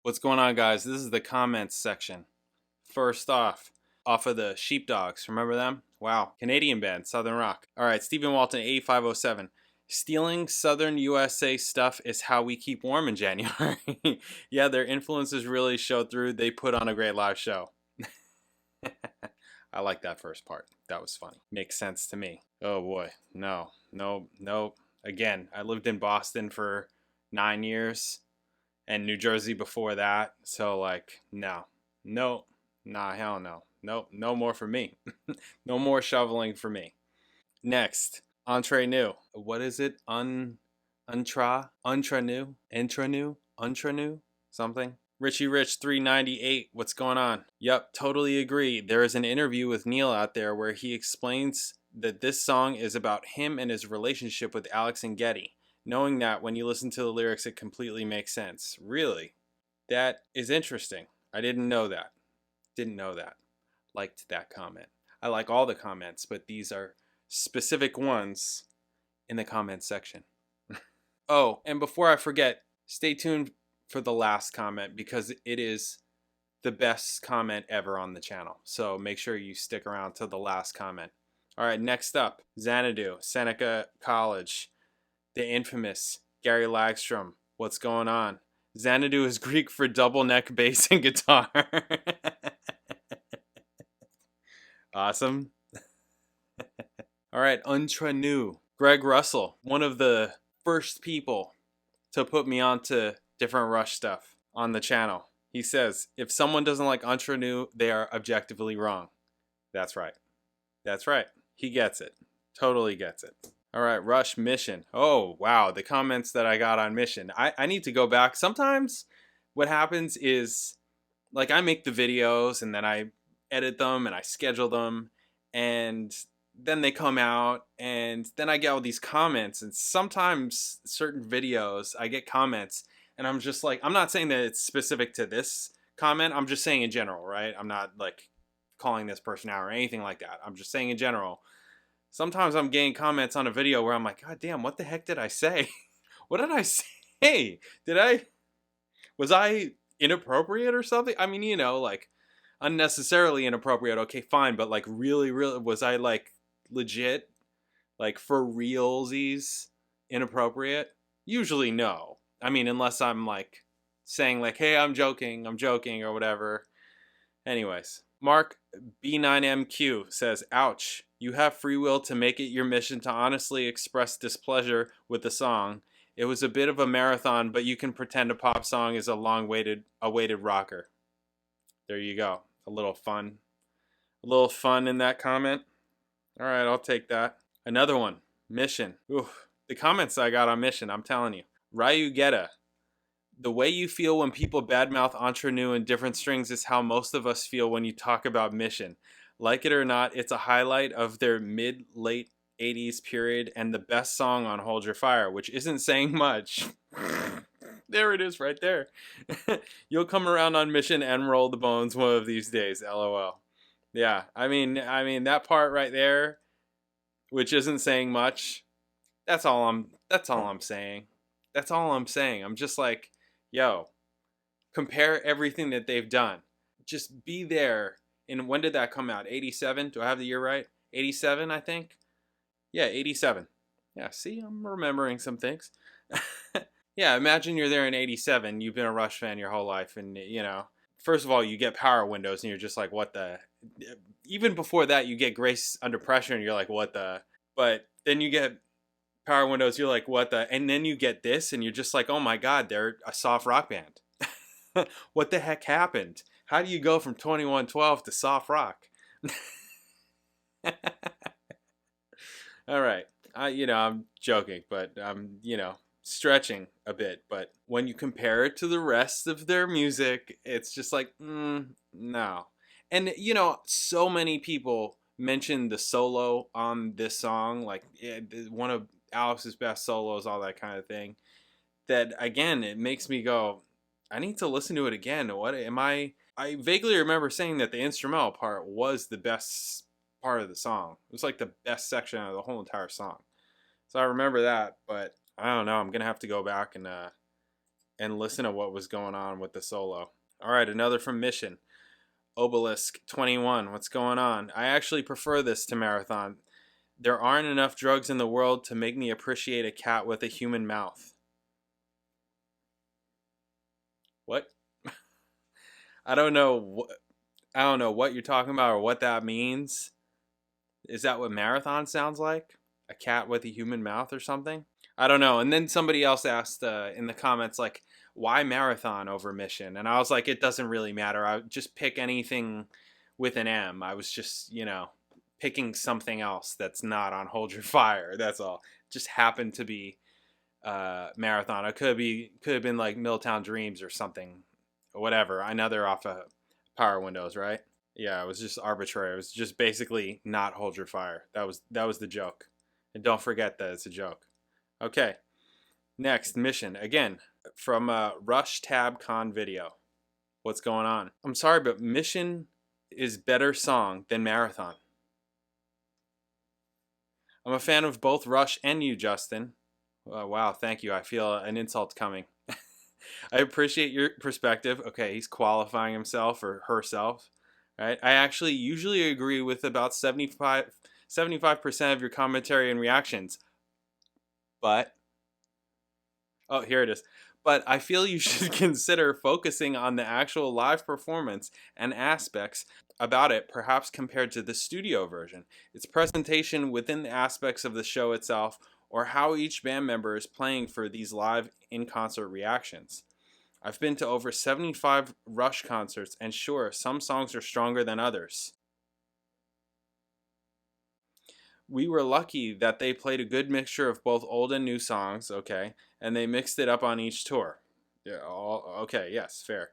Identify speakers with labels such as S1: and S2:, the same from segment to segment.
S1: What's going on, guys? This is the comments section. First off of the Sheepdogs. Remember them? Wow. Canadian band, Southern Rock. All right, Stephen Walton, 8507. Stealing Southern USA stuff is how we keep warm in January. Yeah, their influences really showed through. They put on a great live show. I like that first part. That was funny. Makes sense to me. Oh boy. No. Again, I lived in Boston for 9 years and New Jersey before that. So like, no. Nah, hell no. Nope, no more for me. No more shoveling for me. Next, Entre New. What is it? Intra new? Something? Richie Rich 398. What's going on? Yep, totally agree. There is an interview with Neil out there where he explains that this song is about him and his relationship with Alex and Getty. Knowing that when you listen to the lyrics, it completely makes sense. Really? That is interesting. I didn't know that. Liked that comment. I like all the comments, but these are specific ones in the comment section. Oh, and before I forget, stay tuned for the last comment because it is the best comment ever on the channel. So make sure you stick around to the last comment. All right, next up, Xanadu, Seneca College, the infamous Gary Lagstrom. What's going on? Xanadu is Greek for double neck bass and guitar. Awesome. All right, Untra New. Greg Russell, one of the first people to put me onto different Rush stuff on the channel. He says, if someone doesn't like Untra New, they are objectively wrong. That's right. He gets it. Totally gets it. All right, Rush Mission. Oh, wow. The comments that I got on Mission. I need to go back. Sometimes what happens is, like, I make the videos and then I edit them and I schedule them and then they come out and then I get all these comments, and sometimes certain videos I get comments and I'm just like, I'm not saying that it's specific to this comment. I'm just saying in general, right? I'm not like calling this person out or anything like that. I'm just saying in general. Sometimes I'm getting comments on a video where I'm like, God damn, what the heck did I say? What did I say? Was I inappropriate or something? I mean, like unnecessarily inappropriate. Okay, fine. But like really, was I like legit, like for realsies inappropriate? Usually no. I mean, unless I'm like saying like, hey, I'm joking or whatever. Anyways, Mark B9MQ says, ouch, you have free will to make it your mission to honestly express displeasure with the song. It was a bit of a marathon, but you can pretend a pop song is a long-awaited rocker. There you go. A little fun in that comment. All right, I'll take that. Another one, Mission. Oof, the comments I got on Mission, I'm telling you. Ryu Geta. The way you feel when people badmouth Entre Nous and Different Strings is how most of us feel when you talk about Mission. Like it or not, it's a highlight of their mid-late 80s period and the best song on Hold Your Fire, which isn't saying much. There it is right there. You'll come around on Mission and Roll the Bones one of these days, LOL. Yeah, I mean that part right there, which isn't saying much, that's all I'm saying. That's all I'm saying. I'm just like, yo, compare everything that they've done. Just be there. And when did that come out? 87? Do I have the year right? 87, I think. Yeah, 87. Yeah, see, I'm remembering some things. Yeah, imagine you're there in 87. You've been a Rush fan your whole life. And, first of all, you get Power Windows and you're just like, what the? Even before that, you get Grace Under Pressure and you're like, what the? But then you get Power Windows, you're like, what the? And then you get this and you're just like, oh my God, they're a soft rock band. What the heck happened? How do you go from 2112 to soft rock? All right. I'm joking, but I'm, stretching a bit. But when you compare it to the rest of their music, it's just like, no. And, so many people mentioned the solo on this song, like one of Alex's best solos, all that kind of thing, that, again, it makes me go, I need to listen to it again. What am I vaguely remember saying that the instrumental part was the best part of the song. It was like the best section of the whole entire song. So I remember that, but I don't know. I'm going to have to go back and and listen to what was going on with the solo. All right, another from Mission. Obelisk 21, what's going on? I actually prefer this to Marathon. There aren't enough drugs in the world to make me appreciate a cat with a human mouth. What? I don't know. I don't know what you're talking about or what that means. Is that what Marathon sounds like? A cat with a human mouth or something? I don't know. And then somebody else asked in the comments, like, why Marathon over Mission? And I was like, it doesn't really matter. I would just pick anything with an M. I was just, picking something else that's not on Hold Your Fire. That's all. Just happened to be Marathon. It could have been like Milltown Dreams or something, or whatever. I know they're off of Power Windows, right? Yeah, it was just arbitrary. It was just basically not Hold Your Fire. That was the joke. And don't forget that it's a joke. Okay. Next, Mission. Again, from Rush Tab Con video. What's going on? I'm sorry, but Mission is better song than Marathon. I'm a fan of both Rush and you, Justin. Wow, thank you. I feel an insult coming. I appreciate your perspective. Okay, he's qualifying himself or herself. Right? I actually usually agree with about 75% of your commentary and reactions. But, oh, here it is. But I feel you should consider focusing on the actual live performance and aspects about it, perhaps compared to the studio version. Its presentation within the aspects of the show itself, or how each band member is playing for these live in-concert reactions. I've been to over 75 Rush concerts, and sure, some songs are stronger than others. We were lucky that they played a good mixture of both old and new songs, okay, and they mixed it up on each tour. Yeah, okay, yes, fair.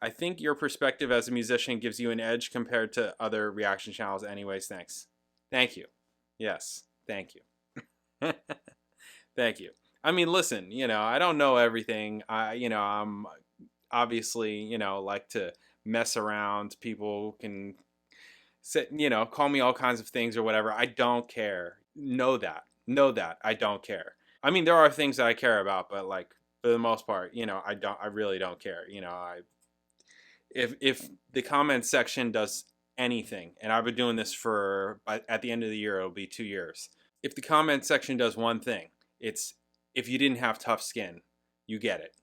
S1: I think your perspective as a musician gives you an edge compared to other reaction channels anyways, thanks. Thank you. Yes, thank you. Thank you. I mean, listen, I don't know everything. I'm obviously, like to mess around. People can say, call me all kinds of things or whatever. I don't care. Know that. I don't care. I mean, there are things that I care about, but like for the most part, I really don't care. If the comment section does anything, and I've been doing this for, at the end of the year, it'll be 2 years. If the comment section does one thing, it's if you didn't have tough skin, you get it.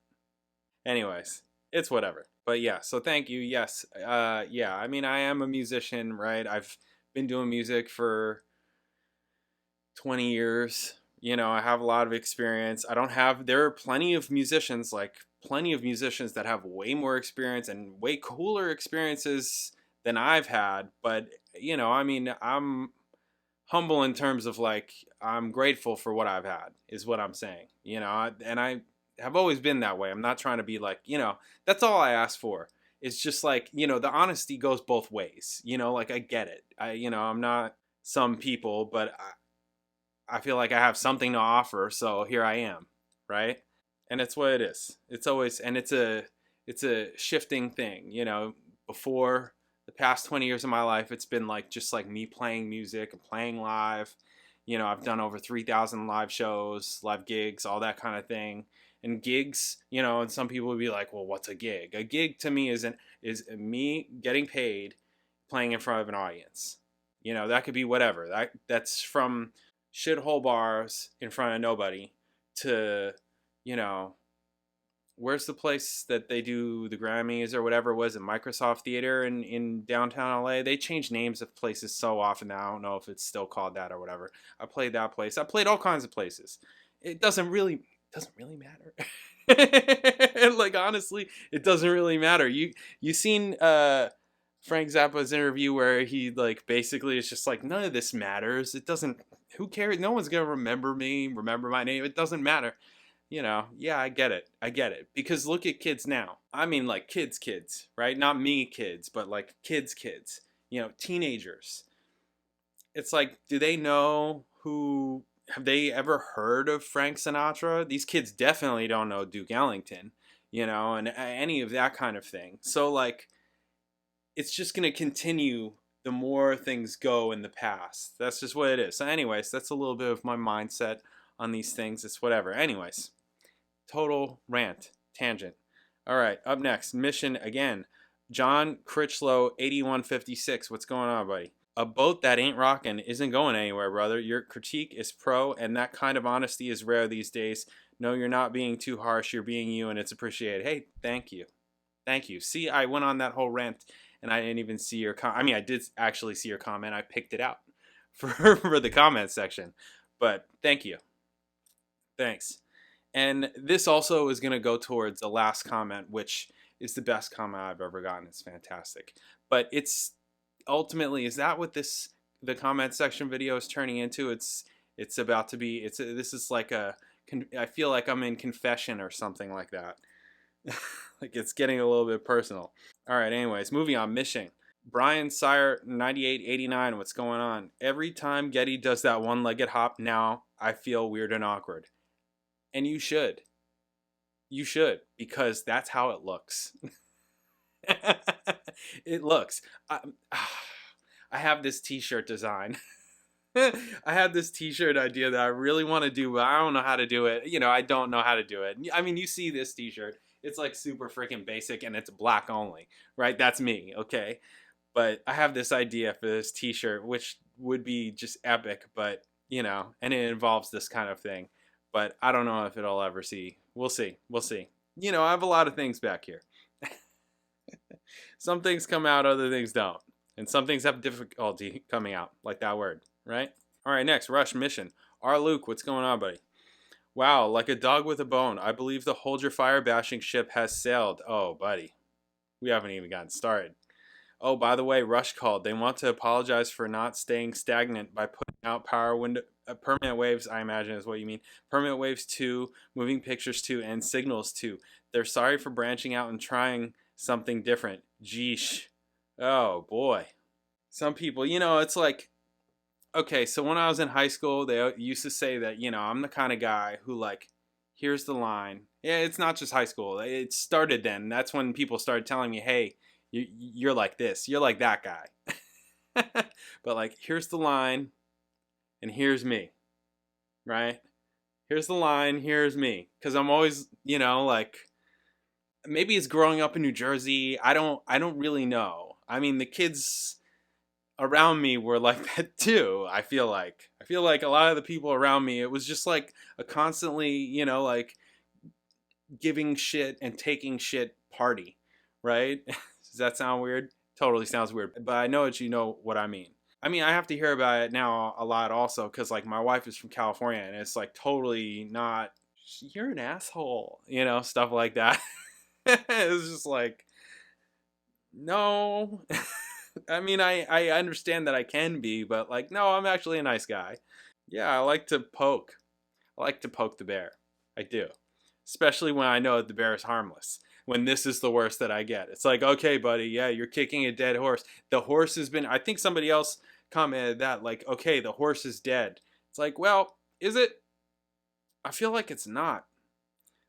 S1: Anyways, it's whatever. But yeah, so thank you. Yes. Yeah, I mean, I am a musician, right? I've been doing music for 20 years. I have a lot of experience. There are plenty of musicians that have way more experience and way cooler experiences than I've had. But, I mean, I'm humble in terms of like, I'm grateful for what I've had, is what I'm saying. And I have always been that way. I'm not trying to be like, that's all I ask for. It's just like, the honesty goes both ways. Like I get it. I'm not some people, but I feel like I have something to offer, so here I am, right? And it's what it is. It's always, and it's a shifting thing, Before the past 20 years of my life, it's been like just like me playing music and playing live. I've done over 3,000 live shows, live gigs, all that kind of thing. And gigs, and some people would be like, well, what's a gig? A gig to me is me getting paid playing in front of an audience. That could be whatever. That's from shithole bars in front of nobody to, where's the place that they do the Grammys or whatever it was at Microsoft Theater in downtown LA? They change names of places so often that I don't know if it's still called that or whatever. I played that place. I played all kinds of places. It doesn't really matter. Like, honestly, it doesn't really matter. You seen Frank Zappa's interview where he like basically is just like, none of this matters. It doesn't, who cares? No one's gonna remember my name. It doesn't matter. Yeah, I get it. Because look at kids now. I mean, like kids, right? Not me kids, but like kids. Teenagers. It's like, do they know have they ever heard of Frank Sinatra? These kids definitely don't know Duke Ellington, and any of that kind of thing. So like, it's just going to continue the more things go in the past. That's just what it is. So anyways, that's a little bit of my mindset on these things. It's whatever. Anyways, total rant. tangent. All right, up next, Mission again. John Critchlow, 8156. What's going on, buddy? A boat that ain't rocking isn't going anywhere, brother. Your critique is pro, and that kind of honesty is rare these days. No, you're not being too harsh. You're being you, and it's appreciated. Hey, thank you. Thank you. See, I went on that whole rant, and I didn't even see your comment. I mean, I did actually see your comment. I picked it out for the comment section. But thank you. Thanks. And this also is going to go towards the last comment, which is the best comment I've ever gotten. It's fantastic. But it's ultimately, is that what the comment section video is turning into? It's about to be, this is like I feel like I'm in confession or something like that. Like it's getting a little bit personal. All right, anyways, moving on. Mission. Brian Sire, 9889, what's going on? Every time Getty does that one-legged hop now, I feel weird and awkward. And you should. You should, because that's how it looks. It looks. I have this t-shirt design. I have this t-shirt idea that I really want to do, but I don't know how to do it. You know, I don't know how to do it. I mean, you see this t-shirt. It's like super freaking basic and it's black only, right? That's me, okay? But I have this idea for this t-shirt, which would be just epic, but, you know, and it involves this kind of thing. But I don't know if it'll ever see. We'll see. We'll see. You know, I have a lot of things back here. Some things come out, other things don't. And some things have difficulty coming out, like that word, right? All right, next, Rush Mission. R. Luke, what's going on, buddy? Wow, like a dog with a bone. I believe the Hold Your Fire bashing ship has sailed. Oh, buddy. We haven't even gotten started. Oh, by the way, Rush called. They want to apologize for not staying stagnant by putting out Permanent Waves, I imagine is what you mean. Permanent Waves 2, Moving Pictures 2, and Signals 2. They're sorry for branching out and trying something different. Geesh. Oh, boy. Some people, you know, it's like, okay, so when I was in high school, they used to say that, you know, I'm the kind of guy who, like, here's the line. Yeah, it's not just high school. It started then. That's when people started telling me, hey, you're like this. You're like that guy. But, like, here's the line, and here's me, right? Here's the line, here's me. Because I'm always, you know, like, maybe it's growing up in New Jersey. I don't really know. I mean, the kids around me were like that too. I feel like a lot of the people around me, it was just like a constantly, you know, like giving shit and taking shit party, right? Does that sound weird? Totally sounds weird, but I know that you know what I mean. I mean, I have to hear about it now a lot also because, like, my wife is from California and it's like totally not, you're an asshole, you know, stuff like that. It was just like, no. I mean, I understand that I can be, but, like, no, I'm actually a nice guy. Yeah, I like to poke. I like to poke the bear. I do. Especially when I know that the bear is harmless. When this is the worst that I get. It's like, okay, buddy, yeah, you're kicking a dead horse. The horse has been, I think somebody else commented that, like, okay, the horse is dead. It's like, well, is it? I feel like it's not.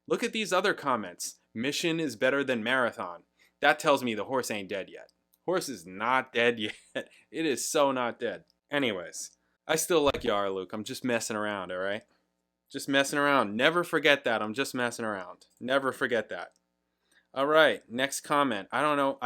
S1: Look at these other comments. Mission is better than marathon. That tells me the horse ain't dead yet. Horse is not dead yet. It is so not dead. Anyways, I still like Yara, Luke. I'm just messing around, all right? Just messing around. Never forget that. I'm just messing around. Never forget that. All right, next comment. I don't know.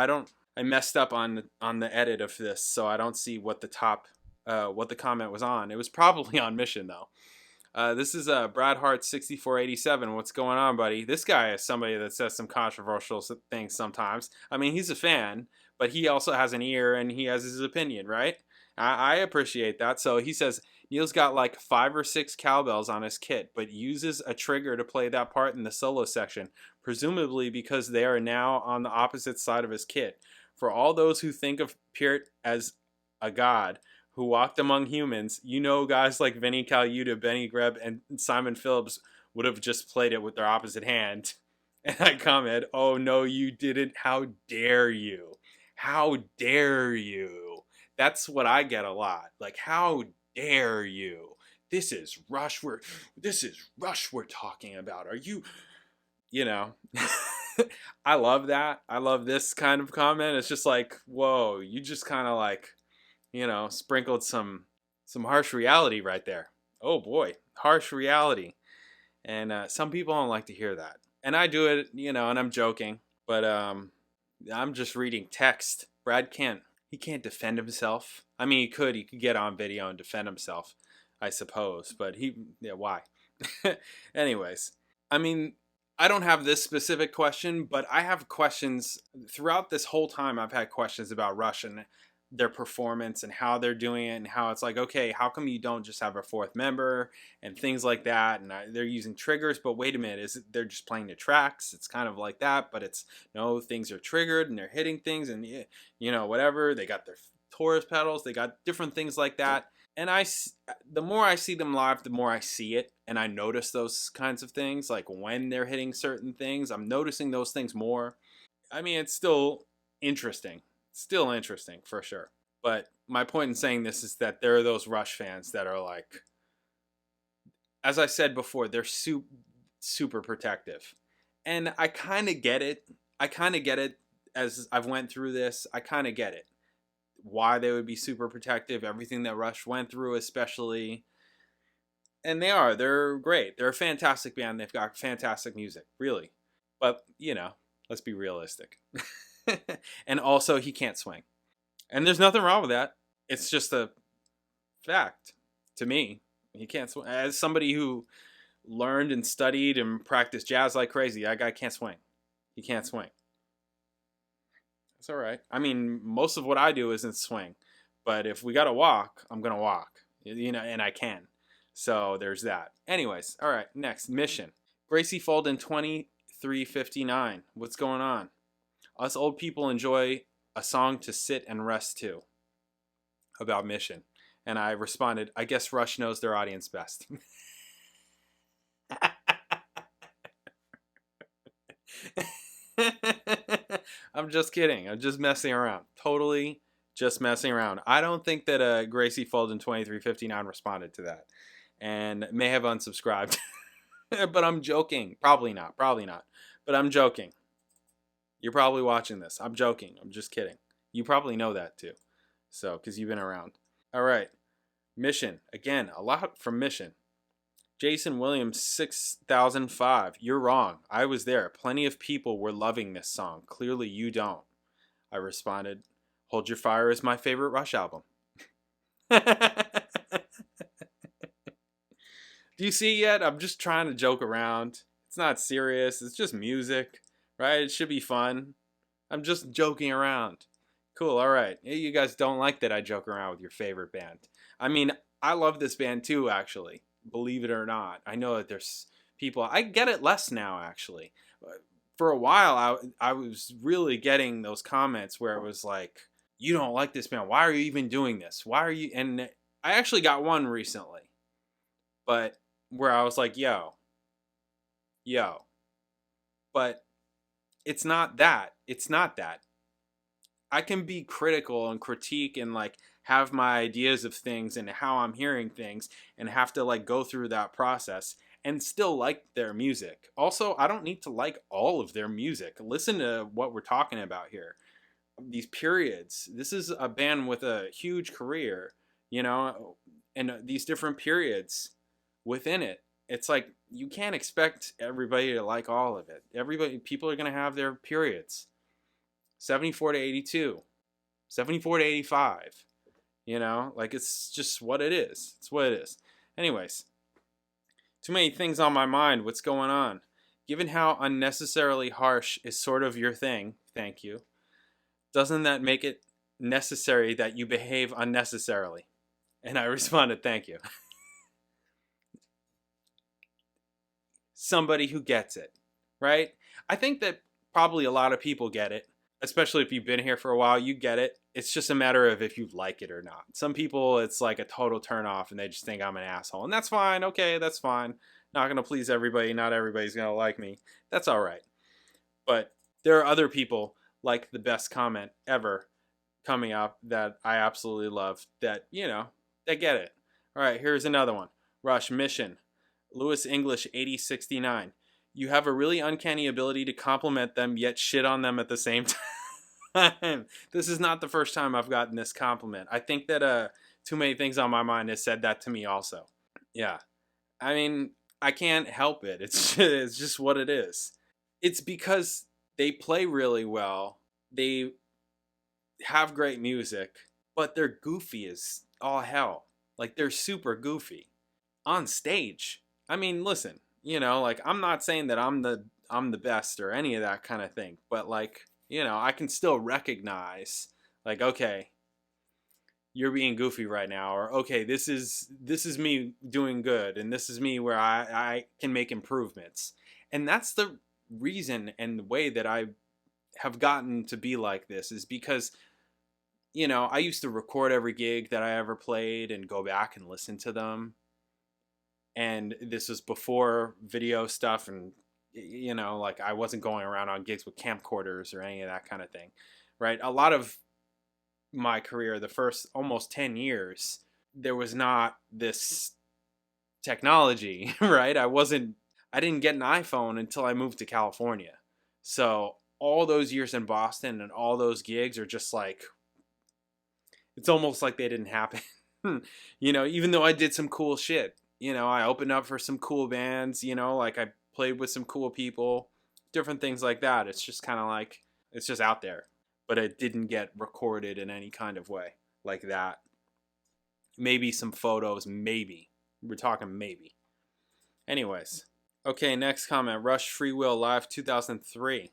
S1: I messed up on the edit of this, so I don't see what the comment was on. It was probably on Mission though. This is Brad Hart 6487. What's going on, buddy? This guy is somebody that says some controversial things sometimes. I mean, he's a fan, but he also has an ear and he has his opinion, right? I appreciate that. So he says, Neil's got like 5 or 6 cowbells on his kit, but uses a trigger to play that part in the solo section, presumably because they are now on the opposite side of his kit. For all those who think of Peart as a god who walked among humans, you know, guys like Vinnie Colaiuta, Benny Greb, and Simon Phillips would have just played it with their opposite hand. And I comment, oh no, you didn't. How dare you? How dare you? That's what I get a lot. Like, how dare you? This is Rush we're talking about. Are you, you know? I love that. I love this kind of comment. It's just like, whoa, you just kind of like, you know, sprinkled some harsh reality right there. Oh boy, harsh reality. And some people don't like to hear that. And I do it, and I'm joking, but I'm just reading text. He can't defend himself. I mean, he could get on video and defend himself, I suppose, but why? Anyways, I mean, I don't have this specific question, but I have questions throughout this whole time. I've had questions about Rush and their performance and how they're doing it, and how it's like, okay, how come you don't just have a fourth member and things like that? And they're using triggers, but wait a minute, they're just playing the tracks? It's kind of like that, but it's no, things are triggered and they're hitting things, and whatever. They got their Taurus pedals, they got different things like that. And the more I see them live, the more I see it, and I notice those kinds of things. Like when they're hitting certain things, I'm noticing those things more. I mean, it's still interesting. Still interesting, for sure. But my point in saying this is that there are those Rush fans that are like, as I said before, they're super protective. And I kind of get it. As I've went through this. I kind of get it. Why they would be super protective, everything that Rush went through especially. And they're great. They're a fantastic band. They've got fantastic music, really. But, let's be realistic. And also, he can't swing. And there's nothing wrong with that. It's just a fact to me. He can't swing. As somebody who learned and studied and practiced jazz like crazy, that guy can't swing. He can't swing. It's all right. I mean, most of what I do isn't swing. But if we got to walk, I'm going to walk. And I can. So there's that. Anyways, all right, next. Mission. Gracie Folden 2359. What's going on? Us old people enjoy a song to sit and rest to. About Mission. And I responded, I guess Rush knows their audience best. I'm just kidding. I'm just messing around. Totally just messing around. I don't think that Gracie Folden 2359 responded to that. And may have unsubscribed. But I'm joking. Probably not. But I'm joking. You're probably watching this. I'm joking. I'm just kidding. You probably know that too. So, because you've been around. All right. Mission. Again, a lot from Mission. Jason Williams 6005. You're wrong. I was there. Plenty of people were loving this song. Clearly you don't. I responded, Hold Your Fire is my favorite Rush album. Do you see yet? I'm just trying to joke around. It's not serious. It's just music, right? It should be fun. I'm just joking around. Cool, all right. You guys don't like that I joke around with your favorite band. I mean, I love this band too, actually. Believe it or not. I know that there's people, I get it less now, actually. For a while, I was really getting those comments where it was like, you don't like this band. Why are you even doing this? Why are you? And I actually got one recently. But where I was like, yo. But it's not that. It's not that. I can be critical and critique and like have my ideas of things and how I'm hearing things and have to like go through that process and still like their music. Also, I don't need to like all of their music. Listen to what we're talking about here. These periods. This is a band with a huge career, and these different periods within it. It's like you can't expect everybody to like all of it. People are going to have their periods. 74 to 82, 74 to 85, like it's just what it is. It's what it is. Anyways, too many things on my mind. What's going on? Given how unnecessarily harsh is sort of your thing, thank you, doesn't that make it necessary that you behave unnecessarily? And I responded, thank you. Somebody who gets it, right? I think that probably a lot of people get it. Especially if you've been here for a while, you get it. It's just a matter of if you like it or not. Some people, it's like a total turn off and they just think I'm an asshole. And that's fine. Okay, that's fine. Not going to please everybody. Not everybody's going to like me. That's all right. But there are other people, like the best comment ever coming up that I absolutely love that, they get it. All right, here's another one. Rush Mission. Lewis English 8069. You have a really uncanny ability to compliment them yet shit on them at the same time. This is not the first time I've gotten this compliment. I think that Too Many Things on My Mind has said that to me also. Yeah. I mean, I can't help it. It's just what it is. It's because they play really well. They have great music, but they're goofy as all hell. Like, they're super goofy on stage. I mean, listen, you know, like, I'm not saying that I'm the best or any of that kind of thing, but like, you know, I can still recognize, like, okay, you're being goofy right now, or okay, this is me doing good, and this is me where I can make improvements. And that's the reason and the way that I have gotten to be like this, is because, you know, I used to record every gig that I ever played and go back and listen to them. And this was before video stuff, and, you know, like, I wasn't going around on gigs with camcorders or any of that kind of thing, right? A lot of my career, the first almost 10 years, there was not this technology, right? I didn't get an iPhone until I moved to California. So all those years in Boston and all those gigs are just like, it's almost like they didn't happen. You know, even though I did some cool shit, you know, I opened up for some cool bands, you know, like, I played with some cool people, different things like that. It's just kind of like, it's just out there, but it didn't get recorded in any kind of way like that. Maybe some photos, maybe. We're talking maybe. Anyways. Okay, next comment. Rush Free Will Live 2003.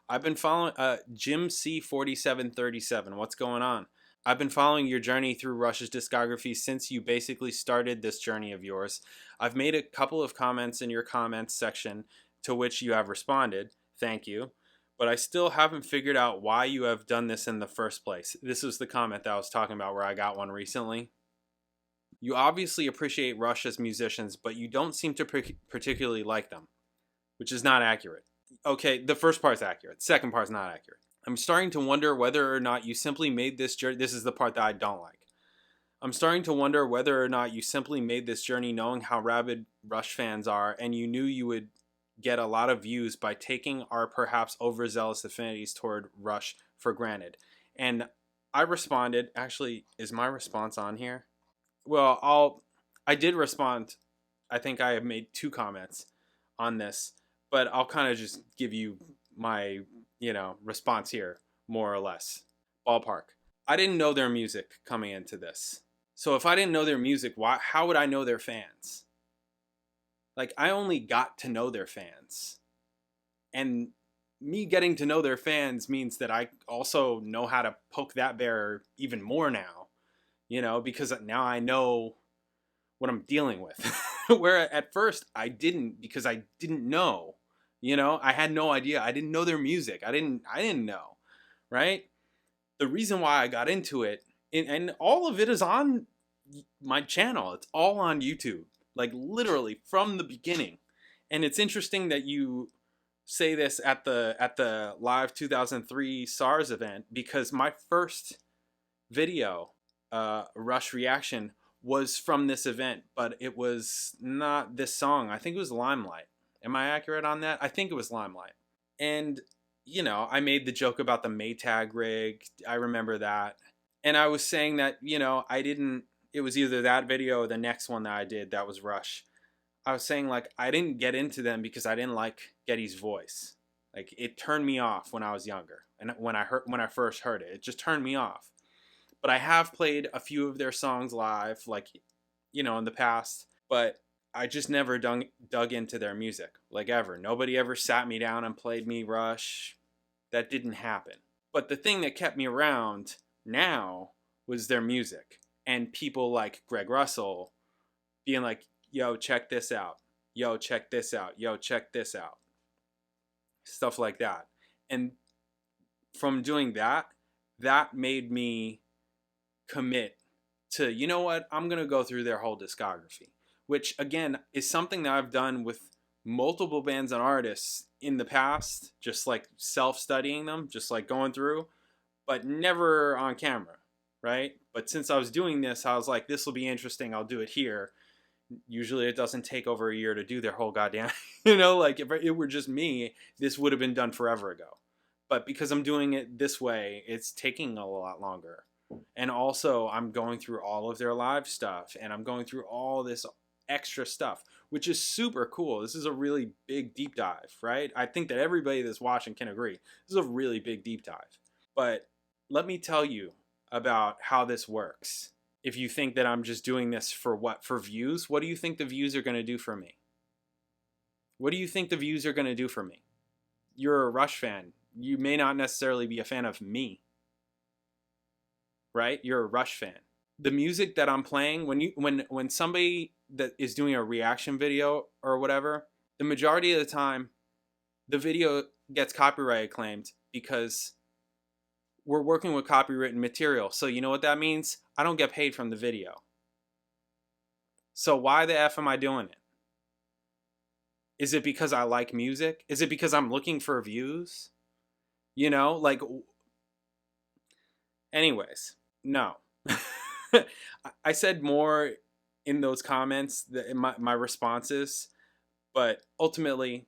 S1: I've been following Jim C 4737. What's going on? I've been following your journey through Rush's discography since you basically started this journey of yours. I've made a couple of comments in your comments section to which you have responded. Thank you. But I still haven't figured out why you have done this in the first place. This was the comment that I was talking about where I got one recently. You obviously appreciate Rush as musicians, but you don't seem to particularly like them, which is not accurate. Okay, the first part's accurate. Second part's not accurate. I'm starting to wonder whether or not you simply made this journey. This is the part that I don't like. I'm starting to wonder whether or not you simply made this journey knowing how rabid Rush fans are, and you knew you would get a lot of views by taking our perhaps overzealous affinities toward Rush for granted. And I responded, actually, is my response on here? Well, I did respond. I think I have made 2 comments on this, but I'll kind of just give you my, you know, response here, more or less. Ballpark. I didn't know their music coming into this. So if I didn't know their music, how would I know their fans? Like, I only got to know their fans. And me getting to know their fans means that I also know how to poke that bear even more now. You know, because now I know what I'm dealing with. Where at first I didn't, because I didn't know. You know, I had no idea. I didn't know their music. I didn't know, right? The reason why I got into it, and all of it is on my channel. It's all on YouTube, like, literally from the beginning. And it's interesting that you say this at the live 2003 SARS event, because my first video, Rush reaction, was from this event, but it was not this song. I think it was Limelight. Am I accurate on that? I think it was Limelight. And, you know, I made the joke about the Maytag rig. I remember that. And I was saying that, you know, it was either that video or the next one that I did that was Rush. I was saying, like, I didn't get into them because I didn't like Geddy's voice. Like, it turned me off when I was younger. And when I first heard it, it just turned me off. But I have played a few of their songs live, like, you know, in the past. But I just never dug into their music, like, ever. Nobody ever sat me down and played me Rush. That didn't happen. But the thing that kept me around now was their music. And people like Greg Russell being like, yo, check this out. Yo, check this out. Yo, check this out. Stuff like that. And from doing that, that made me commit to, you know what, I'm going to go through their whole discography, which, again, is something that I've done with multiple bands and artists in the past, just like self-studying them, just like going through, but never on camera, right? But since I was doing this, I was like, this will be interesting. I'll do it here. Usually it doesn't take over a year to do their whole goddamn, you know, like, if it were just me, this would have been done forever ago. But because I'm doing it this way, it's taking a lot longer. And also, I'm going through all of their live stuff, and I'm going through all this extra stuff, which is super cool. This is a really big deep dive, right? I think that everybody that's watching can agree. This is a really big deep dive. But let me tell you about how this works. If you think that I'm just doing this for what? For views? What do you think the views are going to do for me? What do you think the views are going to do for me? You're a Rush fan. You may not necessarily be a fan of me, right? You're a Rush fan. The music that I'm playing, when somebody that is doing a reaction video or whatever, the majority of the time, the video gets copyright claimed because we're working with copywritten material. So you know what that means? I don't get paid from the video. So why the F am I doing it? Is it because I like music? Is it because I'm looking for views? You know, like, anyways, no. I said more in those comments, in my responses, but ultimately,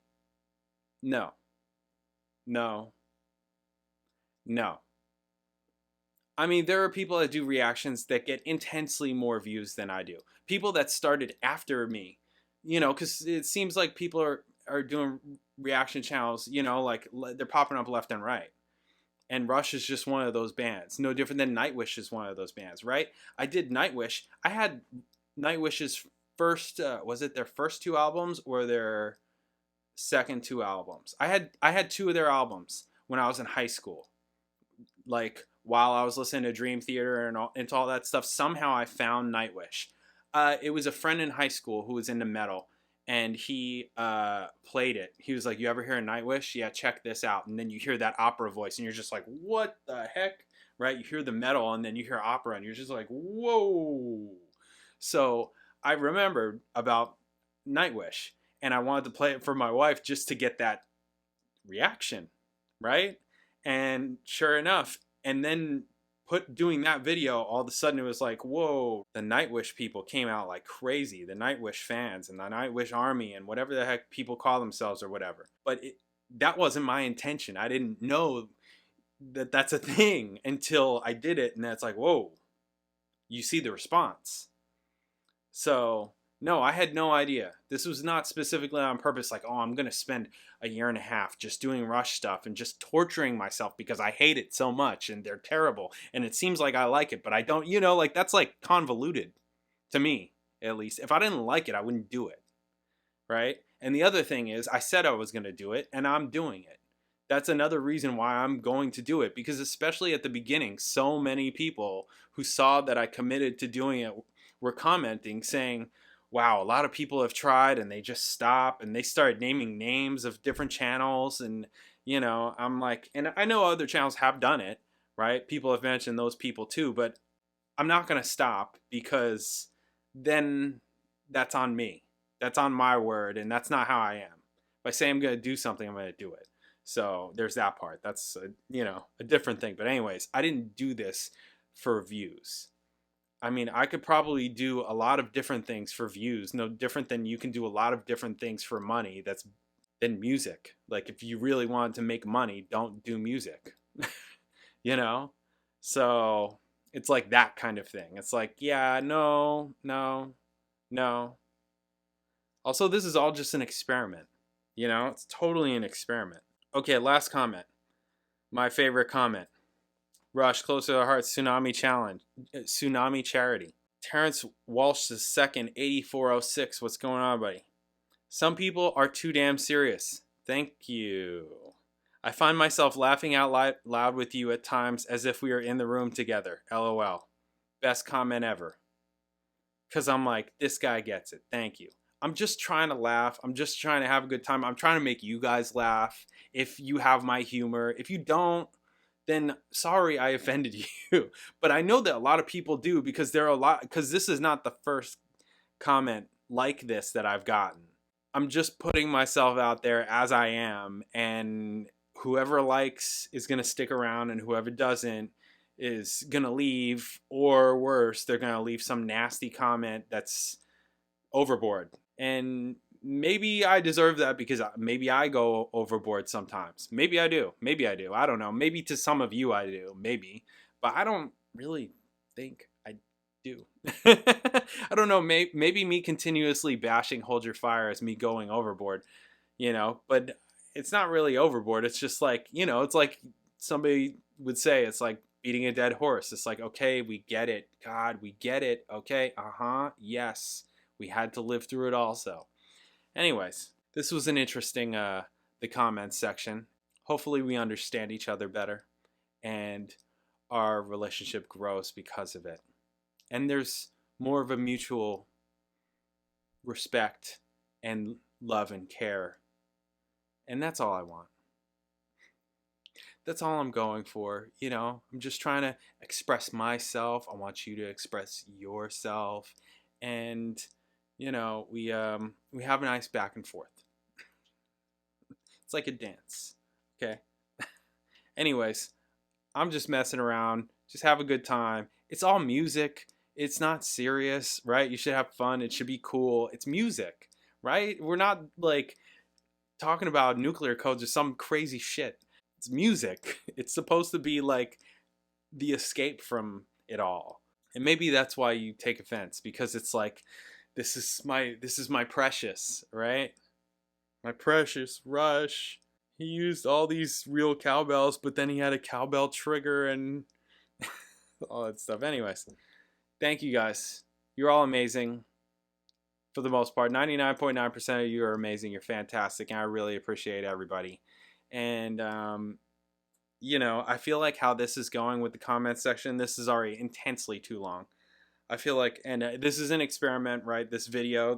S1: no. I mean, there are people that do reactions that get intensely more views than I do. People that started after me, you know, because it seems like people are doing reaction channels, you know, like they're popping up left and right. And Rush is just one of those bands. No different than Nightwish is one of those bands, right? I did Nightwish. I had Nightwish's first, was it their first 2 albums or their second 2 albums? I had 2 of their albums when I was in high school. Like, while I was listening to Dream Theater and all that stuff, somehow I found Nightwish. It was a friend in high school who was into metal, and he played it. He was like, you ever hear of Nightwish? Yeah, check this out. And then you hear that opera voice, and you're just like, what the heck? Right? You hear the metal, and then you hear opera, and you're just like, whoa. So I remembered about Nightwish, and I wanted to play it for my wife just to get that reaction, right? And sure enough, and then doing that video, all of a sudden it was like, whoa, the Nightwish people came out like crazy. The Nightwish fans and the Nightwish army and whatever the heck people call themselves or whatever. But that wasn't my intention. I didn't know that that's a thing until I did it. And that's like, whoa, you see the response. So no, I had no idea. This was not specifically on purpose, like, oh, I'm going to spend a year and a half just doing Rush stuff and just torturing myself because I hate it so much and they're terrible. And it seems like I like it, but I don't, you know, like, that's like convoluted to me, at least. If I didn't like it, I wouldn't do it, right? And the other thing is, I said I was going to do it, and I'm doing it. That's another reason why I'm going to do it, because especially at the beginning, so many people who saw that I committed to doing it were commenting saying, wow, a lot of people have tried and they just stop, and they started naming names of different channels. And, you know, I'm like, and I know other channels have done it, right? People have mentioned those people too, but I'm not going to stop, because then that's on me. That's on my word, and that's not how I am. If I say I'm going to do something, I'm going to do it. So there's that part. That's, a different thing. But anyways, I didn't do this for views. I mean, I could probably do a lot of different things for views, no different than you can do a lot of different things for money than music. Like, if you really wanted to make money, don't do music, you know? So it's like that kind of thing. It's like, yeah, no. Also, this is all just an experiment, you know? It's totally an experiment. Okay, last comment. My favorite comment. Rush, Closer to the Heart, Tsunami Charity. Terrence Walsh II, 8406. What's going on, buddy? Some people are too damn serious. Thank you. I find myself laughing out loud with you at times as if we are in the room together. LOL. Best comment ever. Because I'm like, this guy gets it. Thank you. I'm just trying to laugh. I'm just trying to have a good time. I'm trying to make you guys laugh. If you have my humor. If you don't, then sorry I offended you. But I know that a lot of people do, because this is not the first comment like this that I've gotten. I'm just putting myself out there as I am, and whoever likes is going to stick around, and whoever doesn't is going to leave, or worse, they're going to leave some nasty comment that's overboard. And maybe I deserve that, because maybe I go overboard sometimes. Maybe I do. I don't know. Maybe to some of you I do. Maybe. But I don't really think I do. I don't know, maybe me continuously bashing Hold Your Fire is me going overboard, you know, but it's not really overboard. It's just like, you know, it's like somebody would say, it's like beating a dead horse. It's like, okay, we get it. God, we get it. Okay, yes. We had to live through it also. Anyways, this was an interesting, the comments section. Hopefully we understand each other better and our relationship grows because of it. And there's more of a mutual respect and love and care. And that's all I want. That's all I'm going for. You know, I'm just trying to express myself. I want you to express yourself. And, you know, we have a nice back and forth. It's like a dance. Okay. Anyways, I'm just messing around. Just have a good time. It's all music. It's not serious, right? You should have fun. It should be cool. It's music, right? We're not like talking about nuclear codes or some crazy shit. It's music. It's supposed to be like the escape from it all. And maybe that's why you take offense, because it's like, this is my precious, right? My precious Rush. He used all these real cowbells, but then he had a cowbell trigger and all that stuff. Anyways, thank you guys. You're all amazing. For the most part, 99.9% of you are amazing. You're fantastic, and I really appreciate everybody. And, you know, I feel like how this is going with the comment section, this is already intensely too long. I feel like, and this is an experiment, right? This video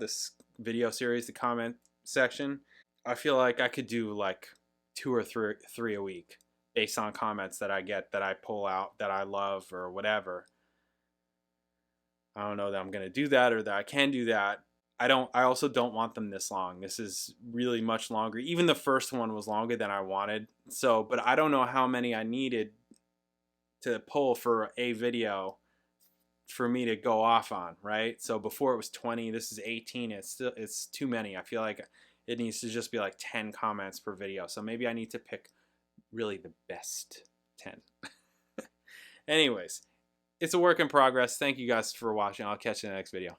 S1: series, the comment section, I feel like I could do like 2 or 3 a week based on comments that I get, that I pull out, that I love or whatever. I don't know that I'm going to do that or that I can do that. I also don't want them this long. This is really much longer. Even the first one was longer than I wanted. So, but I don't know how many I needed to pull for a video for me to go off on, right? So before it was 20, this is 18. It's too many. I feel like it needs to just be like 10 comments per video. So maybe I need to pick really the best 10. Anyways, it's a work in progress. Thank you guys for watching. I'll catch you in the next video.